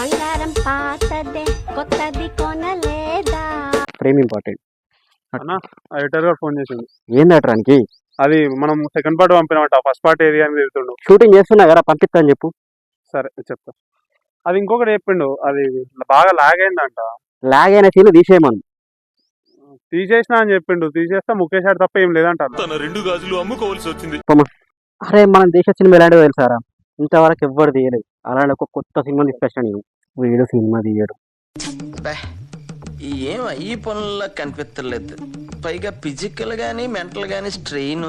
బంగారం పాతదే కొత్తది కొనలేదా. ప్రేమ ఇంపార్టెంట్ అన్న ఎడిటర్ గారు ఫోన్ చేసింది. ఏందట్రానికి అది మనం సెకండ్ పార్ట్ పంపినామంట, ఫస్ట్ పార్ట్ ఏది అని తిరుగుతుండు. షూటింగ్ చేస్తున్నా కదా పంపిస్తా అని చెప్పు. సరే చెప్తా. అది ఇంకొకటి చెప్పిండు, అది బాగా లాగ్ అయిందంట. లాగ్ అయిన సీన్లు తీసేయమను. తీసేసినా అని చెప్పిండు. తీసేస్తే ముఖేష్ ఆడు తప్ప ఏం లేదంట. తన 2 గాజులు అమ్ముకోవాల్సి వచ్చింది. అరే మనం దేశ సినిమా ఎలాంటివి తెలుసారా, ఇంతవరకు ఎవ్వరు తీయలేదు. అలాంటి ఒక కొత్త సినిమా తీసుకొచ్చాను నేను. వీడు సినిమా తీయడు. ఏం ఈ పనుల్లో కనిపించలేదు. పైగా ఫిజికల్ గానీ మెంటల్ గానీ స్ట్రెయిన్.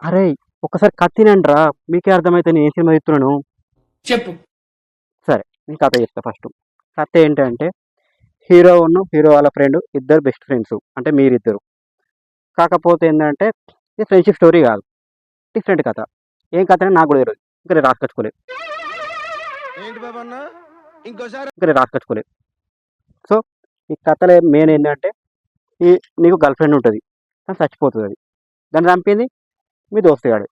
అరే ఒక్కసారి కత్తినంట్రా, మీకే అర్థమైతే నేను ఏ సినిమా తీస్తున్నాను చెప్పు. సరే నేను కథ చెప్తా. ఫస్ట్ కథ ఏంటంటే, హీరో వాళ్ళ ఫ్రెండ్ ఇద్దరు బెస్ట్ ఫ్రెండ్స్, అంటే మీరిద్దరు. కాకపోతే ఏంటంటే ఇది ఫ్రెండ్షిప్ స్టోరీ కాదు, డిఫరెంట్ కథ. ఏం కథ అని నాకు కూడా తెలియదు, ఇంకా నేను రాసుకొచ్చుకోలేదు. సో ఈ కథలో మెయిన్ ఏంటంటే, నీకు గర్ల్ ఫ్రెండ్ ఉంటుంది, కానీ చచ్చిపోతుంది. అది దాన్ని చంపింది మీ దోస్తుగాడు.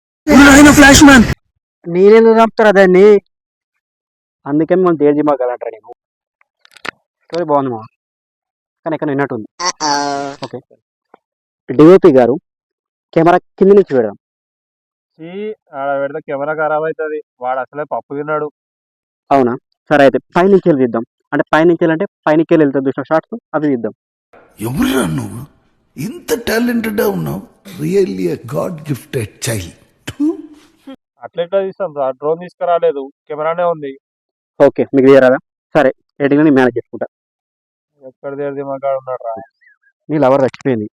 నేనేందుకు చంపుతారా దాన్ని? అందుకే మనం దేడి దిమాగ్ అంటారా. నేను స్టోరీ బాగుంది మా, కానీ ఎక్కడ విన్నట్టుంది. ఓకే, డిఓపి గారు కెమెరా కింద నుంచి పెడదాం. ఆడ పెడితే కెమెరా ఖరాబ్ అవుతుంది. వాడు అసలే పప్పు తిన్నాడు. అవునా, సరే అయితే పైనుంచి వెళ్ళి తీద్దాం. అంటే పైనుంచి అంటే పైనకి వెళ్ళి వెళ్తాం చూసిన షార్ట్స్ అవి తీద్దాం. ఎవరురా నువ్వు ఇంత టాలెంటెడ్ ఉన్నావు? Really a god gifted child. అట్లెట్లా తీస్తాం? డ్రోన్ తీసుకురాలేదు, కెమెరానే ఉంది. ఓకే, మీకు తీయరాదా? సరే, ఎడిటింగ్ నేను మేనేజ్ చేసుకుంటా. ఎక్కడ దేడి దిమాగ్ ఉన్నాడు రా. నీ లవర్ చచ్చిపోయింది.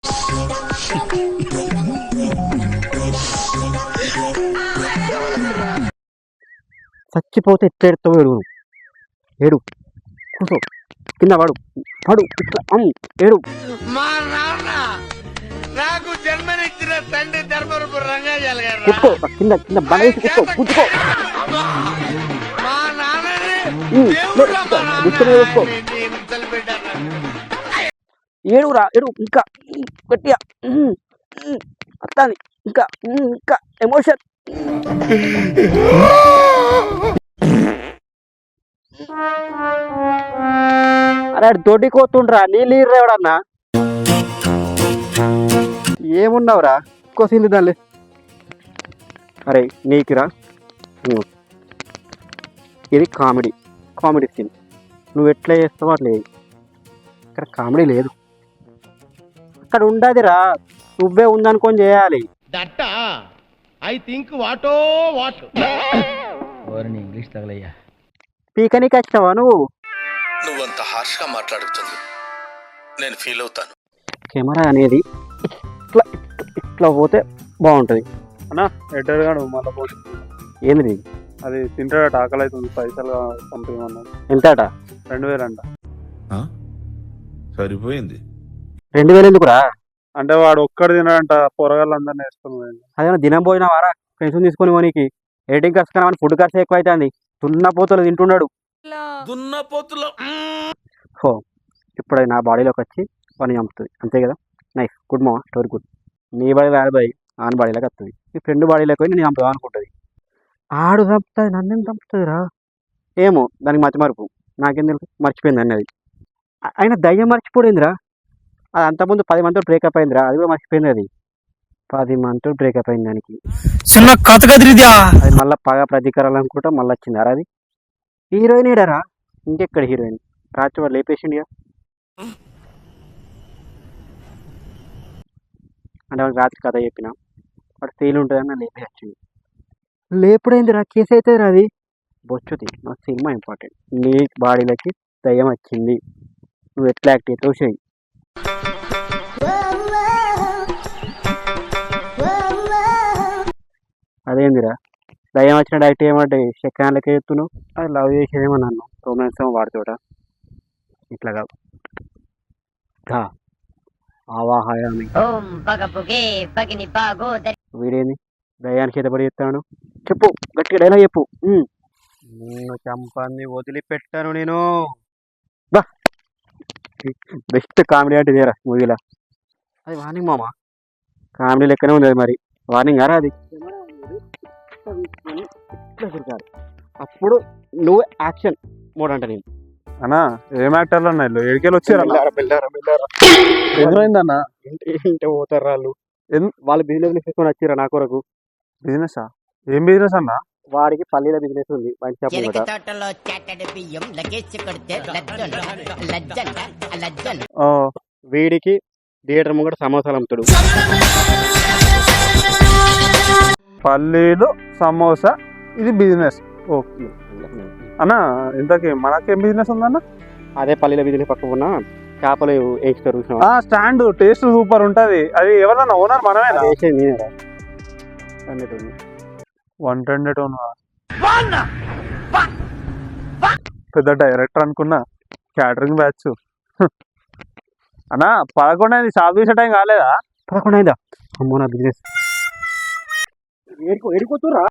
చచ్చిపోతే ఎట్లా ఎడతావు? ఏడు కూర్చో, కింద పడు పడు, ఇట్లా ఏడు. మా నాన్న నాకు జన్మనిచ్చిన తండ్రి ధర్మరూపు రంగాజాల గారు కూర్చో, కింద కింద బడేసి కూర్చో, కూర్చుకో. మా నాన్నని ఏడురా, ఏడు ఇంకా గట్టిగా. అత్తాని ఇంకా ఇంకా ఎమోషన్. అరే దొడ్డి కోతుండ్రా, నీళ్ళు ఎవడన్నా. ఏమున్నావురా, కోసింది దాన్ని. అరే నీకురా, ఇది కామెడీ సీన్. నువ్వు ఎట్లా చేస్తావు అట్లా. ఇక్కడ కామెడీ లేదు, అక్కడ ఉండదురా. నువ్వే ఉందనుకొని చేయాలి. ఇంగ్లీష్ తగలయ్యా. పీకనీకి వచ్చినావా నువ్వు? నువ్వంత హార్ష్ గా మాట్లాడుతుంది నేను ఫీల్ అవుతాను. కెమెరా అనేది ఇట్లా ఇట్లా పోతే బాగుంటుంది. అన్నా ఎడిటర్ గాడు మళ్ళీ పోటీ. ఏంది అది తింటాడట, ఆకలి అవుతుంది, పైసలు పంపించమన్నాడు. ఎంతట? 2000 అంట. సరిపోయింది. 2000 ఎందుకురా? అంటే వాడు ఒక్కడు తినాడంట, పొరగాళ్ళందరినీ వేసుకుని. అదేమో దినం పోయినా వారా ఫ్రెండ్స్ తీసుకొని పోనీకి. ఎడిటింగ్ ఖర్చు కానీ ఫుడ్ ఖర్చు ఎక్కువ అవుతుంది. దున్నపోతులు తింటున్నాడు. హో, ఇప్పుడు అది నా బాడీలోకి వచ్చి పని చంపుతుంది, అంతే కదా. నైస్, గుడ్ మా స్టోరీ గుడ్. నీ బాడీ వేరే బాయ్ ఆన్ బాడీలోకి వస్తుంది. ఈ ఫ్రెండ్ బాడీలోకి పోయి నేను చంపుదాం అనుకుంటుంది. ఆడు చంపుతుంది, నన్ను చంపుతుందిరా. ఏమో దానికి మర్చిమరుపు, నాకేం తెలుసు, మర్చిపోయింది అన్నది. అయినా దయ్యం మర్చిపోయిందిరా. అది అంతకుముందు 10 మందితో బ్రేకప్ అయిందిరా, అది కూడా మర్చిపోయింది. అది 10 మందితో బ్రేకప్ అయింది దానికి. అది మళ్ళీ పగ ప్రతీకారాలు అనుకుంటా మళ్ళీ వచ్చింది. అది హీరోయిన్ ఏడారా, ఇంకెక్కడ హీరోయిన్? రాత్రి వాడు లేపేసిండిగా. అంటే వాడికి రాత్రి కథ చెప్పిన వాడు ఫెయిల్ ఉంటుందని లేపే వచ్చింది. లేపుడైందిరా, కేసు అవుతుంది. అది బొచ్చుది. నా సినిమా ఇంపార్టెంట్. నీ బాడీలకి దయ్యం వచ్చింది, నువ్వు ఎట్లా యాక్ట్ అవుతావు చేయి. అదేందిరా, దయ్యం వచ్చిన యాక్ట్ ఏమంటే సెకండ్లకే ఎత్తున్నావు. అది లవ్ చేసేదేమో నన్ను, రొమాన్స్ ఏమో వాడుతోట. ఇట్లా కాదు, ఆవాహయామి. వీడేంది దయ్యానికి చేతబడి చెప్తాను. చెప్పు, గట్టిగా డైలాగ్ చెప్పు. నిన్ను చంపాన్ని వదిలిపెట్టాను నేను. బా, బెస్ట్ కామెడీ అంటే ఇదేరా మూవీలో. అది వార్నింగ్ మామ, కామెడీ లెక్కనే ఉంది అది. మరి వార్నింగ్ అరా అది. అప్పుడు నువ్వు యాక్షన్ మోడ్ అంట. నేను అన్నా ఏం యాక్టర్లు అన్న వీళ్ళు ఏడికెళ్ళి వచ్చారు ఏమైందన్న ఇంటే పోతారు వాళ్ళు వాళ్ళు బిజినెస్ తీసుకొని వచ్చిరా నా కొరకు. బిజినెస్ ఏం బిజినెస్ అన్న? వాడికి పల్లీల బిజినెస్ ఉంది మంచి షాప్ చెరుకు ముంగట. తోటలో చాటడి బియ్యం లగేసి కొడితే లజ్జంట లజ్జలు. ఓ, వీడికి థియేటర్ ముంగట సమోసాలు అమ్ముతాడు. పల్లీలు సమోసా ఇది బిజినెస్. ఓకే అన్న, ఇంతకీ మనకేం బిజినెస్ ఉందన్న? అదే పల్లీల బిజినెస్ పక్కన ఉన్న చేపలు వేస్తారు చూసినావా? స్టాండ్ టేస్ట్ సూపర్ ఉంటది. అది ఎవరన్నా ఓనర్ మనమేనా? వేసేది నేనేరా అన్నట్టు. 110 టోన్ పెద్ద డైరెక్టర్ అనుకున్నా. క్యాటరింగ్ బ్యాచ్ అన్న. 11 అయింది, షాప్ తీసే టైం కాలేదా? 11 అయిందా? అమ్మో నా బిజినెస్ ఏడుకోతురా.